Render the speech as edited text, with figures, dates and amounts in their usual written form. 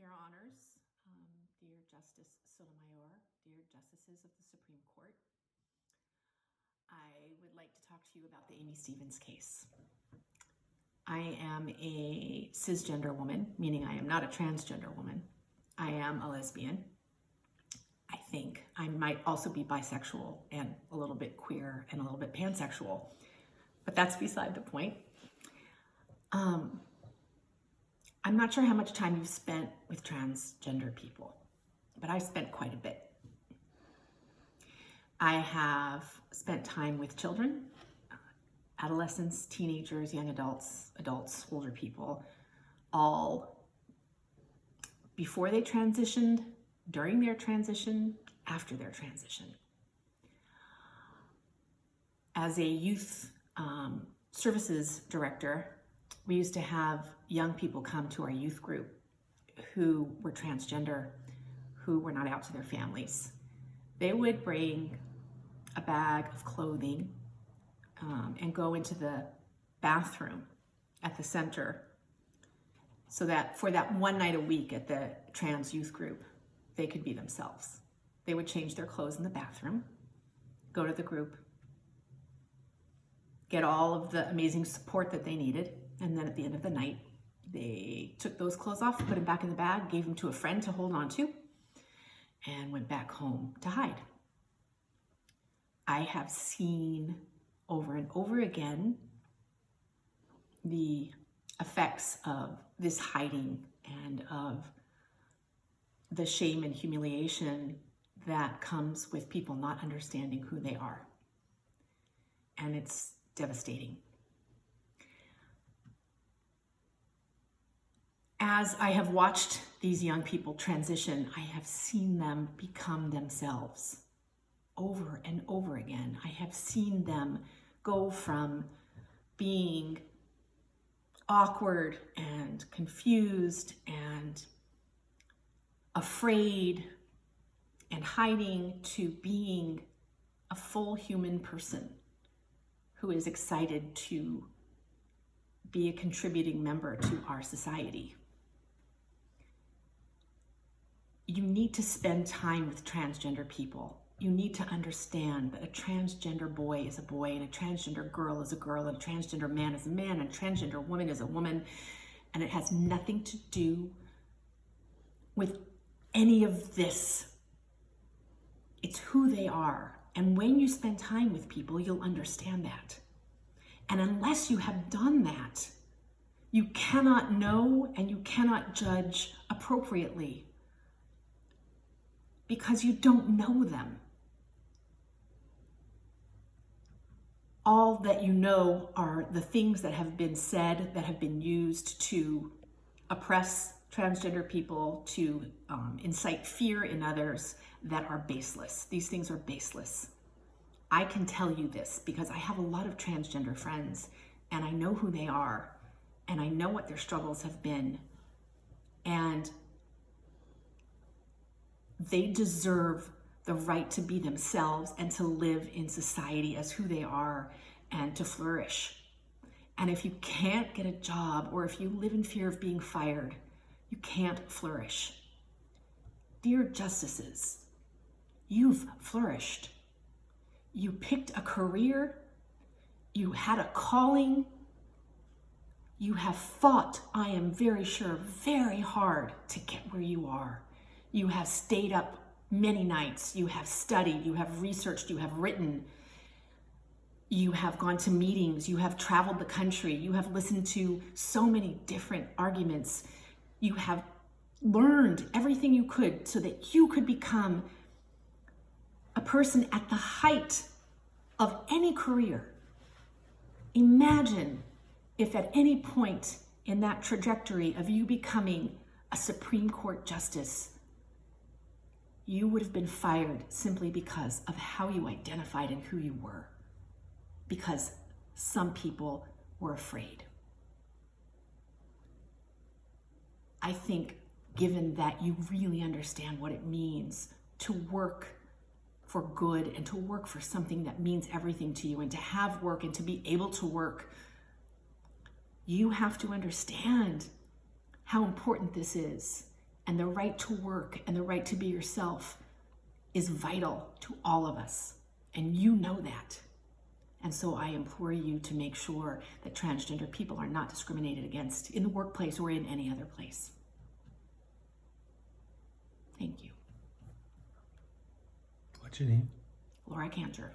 Your Honors, dear Justice Sotomayor, dear Justices of the Supreme Court, I would like to talk to you about the Amy Stevens case. I am a cisgender woman, meaning I am not a transgender woman. I am a lesbian. I think I might also be bisexual and a little bit queer and a little bit pansexual, but that's beside the point. I'm not sure how much time you've spent with transgender people, but I've spent quite a bit. I have spent time with children, adolescents, teenagers, young adults, older people, all before they transitioned, during their transition, after their transition. As a youth services director, we used to have young people come to our youth group who were transgender, who were not out to their families. They would bring a bag of clothing and go into the bathroom at the center so that for that one night a week at the trans youth group, they could be themselves. They would change their clothes in the bathroom, go to the group, get all of the amazing support that they needed, and then at the end of the night, they took those clothes off, put them back in the bag, gave them to a friend to hold on to, and went back home to hide. I have seen over and over again the effects of this hiding and of the shame and humiliation that comes with people not understanding who they are. And it's devastating. As I have watched these young people transition, I have seen them become themselves over and over again. I have seen them go from being awkward and confused and afraid and hiding to being a full human person who is excited to be a contributing member to our society. You need to spend time with transgender people. You need to understand that a transgender boy is a boy, and a transgender girl is a girl, and a transgender man is a man, and a transgender woman is a woman, and it has nothing to do with any of this. It's who they are. And when you spend time with people, you'll understand that. And unless you have done that, you cannot know and you cannot judge appropriately because you don't know them. All that you know are the things that have been said, that have been used to oppress transgender people, to incite fear in others, that are baseless. These things are baseless. I can tell you this because I have a lot of transgender friends and I know who they are and I know what their struggles have been, and they deserve the right to be themselves and to live in society as who they are and to flourish. And if you can't get a job or if you live in fear of being fired, you can't flourish. Dear justices, you've flourished. You picked a career, you had a calling, you have fought, I am very sure, very hard to get where you are. You have stayed up many nights, you have studied, you have researched, you have written, you have gone to meetings, you have traveled the country, you have listened to so many different arguments, you have learned everything you could so that you could become a person at the height of any career. Imagine if at any point in that trajectory of you becoming a Supreme Court justice, you would have been fired simply because of how you identified and who you were, because some people were afraid. I think, given that you really understand what it means to work for good and to work for something that means everything to you and to have work and to be able to work, you have to understand how important this is and the right to work and the right to be yourself is vital to all of us. And you know that. And so I implore you to make sure that transgender people are not discriminated against in the workplace or in any other place. Thank you. What's your name? Laura Kanter.